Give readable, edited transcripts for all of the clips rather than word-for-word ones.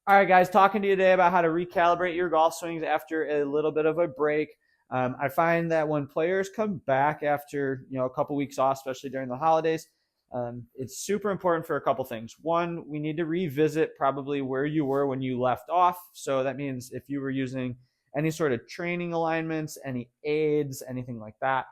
All right, guys, talking to you today about how to recalibrate your golf swings after a little bit of a break. I find that when players come back after a couple weeks off, especially during the holidays, it's super important for a couple things. One, we need to revisit probably where you were when you left off. So that means if you were using any sort of training alignments, any aids, anything like that,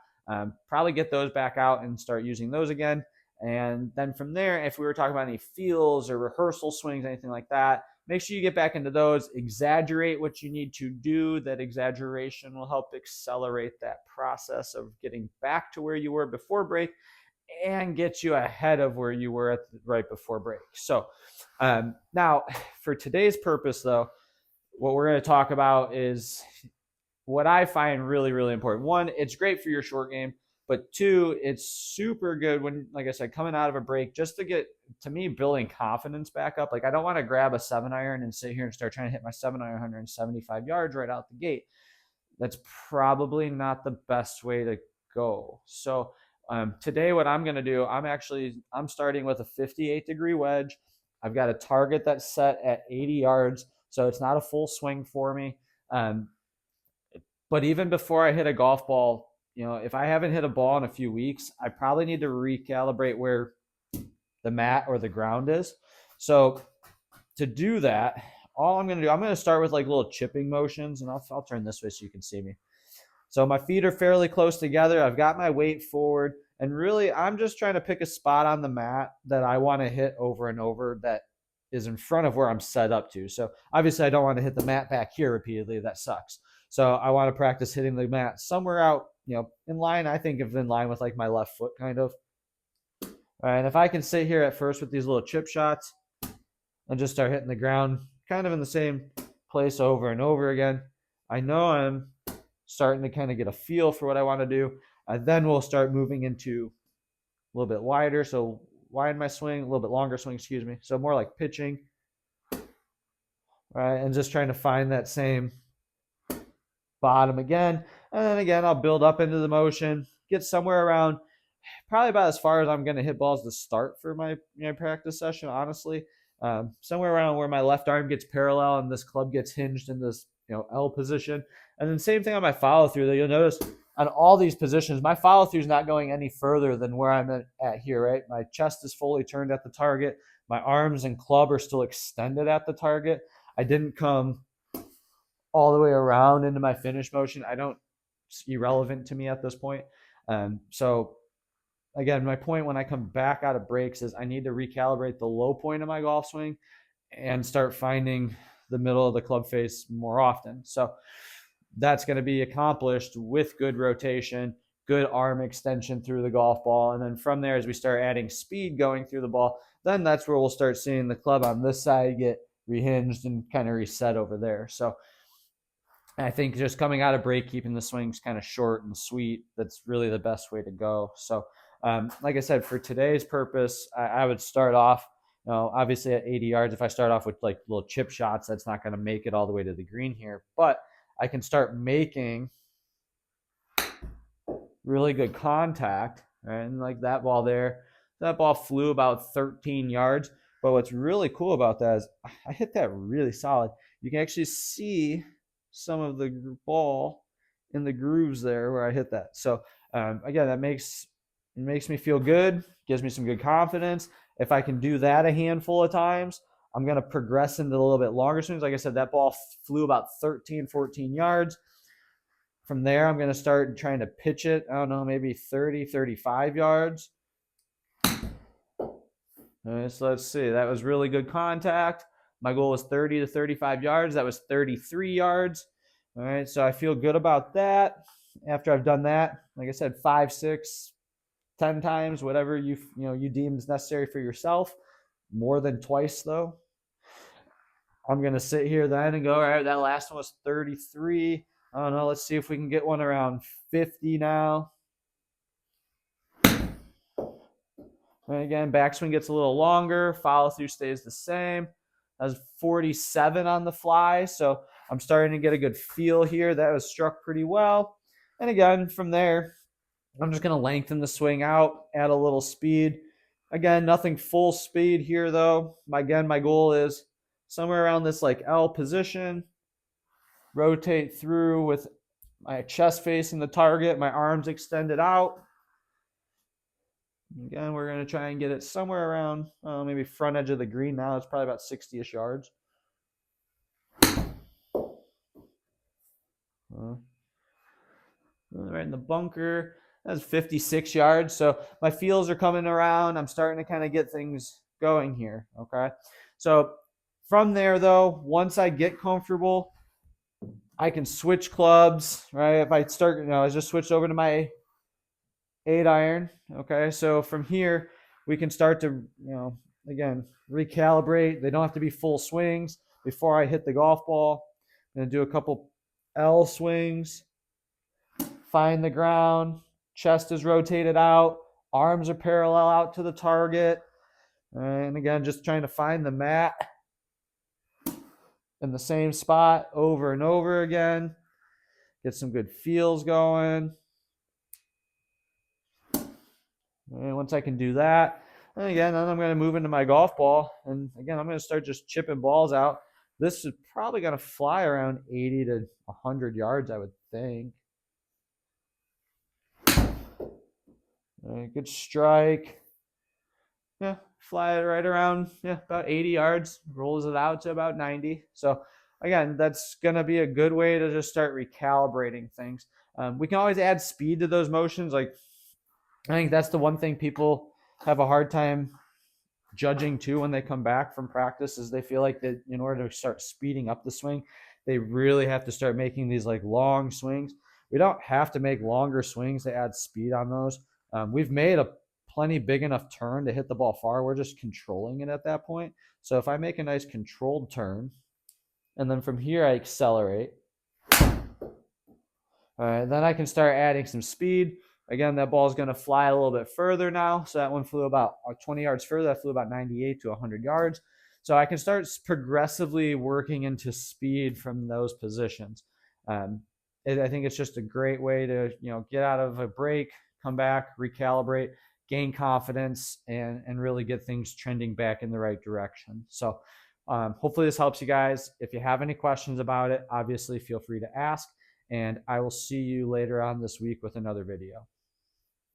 probably get those back out and start using those again. And then from there, if we were talking about any feels or rehearsal swings, anything like that, make sure you get back into those. Exaggerate what you need to do. That exaggeration will help accelerate that process of getting back to where you were before break and get you ahead of where you were right before break. So now for today's purpose, though, what we're going to talk about is what I find really, really important. One, it's great for your short game, but two, it's super good when, like I said, coming out of a break, just to get, to me, building confidence back up. Like, I don't want to grab a 7-iron and sit here and start trying to hit my 7-iron 175 yards right out the gate. That's probably not the best way to go. So today, what I'm going to do, I'm starting with a 58-degree wedge. I've got a target that's set at 80 yards, so it's not a full swing for me. But even before I hit a golf ball, if I haven't hit a ball in a few weeks, I probably need to recalibrate where the mat or the ground is. So to do that, all I'm going to do, I'm going to start with like little chipping motions, and I'll turn this way so you can see me. So my feet are fairly close together. I've got my weight forward, and really I'm just trying to pick a spot on the mat that I want to hit over and over that is in front of where I'm set up to. So obviously I don't want to hit the mat back here repeatedly. That sucks. So I want to practice hitting the mat somewhere out, in line. I think of in line with like my left foot kind of. All right, and if I can sit here at first with these little chip shots and just start hitting the ground kind of in the same place over and over again, I know I'm starting to kind of get a feel for what I want to do. Then we'll start moving into a little bit wider. So widen my swing, a little bit longer swing, excuse me. So more like pitching, right? And just trying to find that same bottom again. And then again, I'll build up into the motion, get somewhere around probably about as far as I'm going to hit balls to start for my practice session, honestly. Somewhere around where my left arm gets parallel and this club gets hinged in this L position. And then same thing on my follow through. You'll notice on all these positions, my follow through is not going any further than where I'm at here, right? My chest is fully turned at the target. My arms and club are still extended at the target. I didn't come all the way around into my finish motion. It's irrelevant to me at this point. So again, my point when I come back out of breaks is I need to recalibrate the low point of my golf swing and start finding the middle of the club face more often. So that's going to be accomplished with good rotation, good arm extension through the golf ball. And then from there, as we start adding speed going through the ball, then that's where we'll start seeing the club on this side get rehinged and kind of reset over there. So I think just coming out of break, keeping the swings kind of short and sweet, that's really the best way to go. So like I said, for today's purpose, I would start off, obviously at 80 yards. If I start off with like little chip shots, that's not going to make it all the way to the green here. But I can start making really good contact, right? And like that ball flew about 13 yards. But what's really cool about that is I hit that really solid. You can actually see some of the ball in the grooves there where I hit that. So again, that makes me feel good, gives me some good confidence. If I can do that a handful of times, I'm going to progress into a little bit longer swings. Like I said, that ball flew about 13, 14 yards. From there, I'm going to start trying to pitch it, I don't know, maybe 30, 35 yards. All right, so let's see. That was really good contact. My goal was 30 to 35 yards. That was 33 yards. All right, so I feel good about that. After I've done that, like I said, 5, 6, 10 times, whatever you deem is necessary for yourself. More than twice, though. I'm going to sit here then and go, all right, that last one was 33. I don't know. Let's see if we can get one around 50 now. And again, backswing gets a little longer. Follow through stays the same. That was 47 on the fly. So I'm starting to get a good feel here. That was struck pretty well. And again, from there, I'm just going to lengthen the swing out, add a little speed. Again, nothing full speed here, though. Again, my goal is somewhere around this like L position. Rotate through with my chest facing the target, my arms extended out. Again, we're going to try and get it somewhere around maybe front edge of the green now. It's probably about 60-ish yards. Right in the bunker. That's 56 yards. So my feels are coming around. I'm starting to kind of get things going here. Okay. So from there, though, once I get comfortable, I can switch clubs, right? If I start, I just switched over to my 8-iron. Okay. So from here, we can start to, again, recalibrate. They don't have to be full swings before I hit the golf ball. I'm going to do a couple L swings. Find the ground, chest is rotated out, arms are parallel out to the target. And again, just trying to find the mat in the same spot over and over again. Get some good feels going. And once I can do that, and again, then I'm going to move into my golf ball. And again, I'm going to start just chipping balls out. This is probably going to fly around 80 to 100 yards, I would think. Good strike. Yeah, fly it right around, about 80 yards. Rolls it out to about 90. So again, that's going to be a good way to just start recalibrating things. We can always add speed to those motions. Like, I think that's the one thing people have a hard time judging too when they come back from practice, is they feel like that in order to start speeding up the swing, they really have to start making these like long swings. We don't have to make longer swings to add speed on those. We've made a plenty big enough turn to hit the ball far. We're just controlling it at that point. So if I make a nice controlled turn, and then from here I accelerate, all right, then I can start adding some speed. Again, that ball is going to fly a little bit further now. So that one flew about 20 yards further. That flew about 98 to 100 yards. So I can start progressively working into speed from those positions. I think it's just a great way to get out of a break, come back, recalibrate, gain confidence, and really get things trending back in the right direction. So hopefully this helps you guys. If you have any questions about it, obviously feel free to ask. And I will see you later on this week with another video.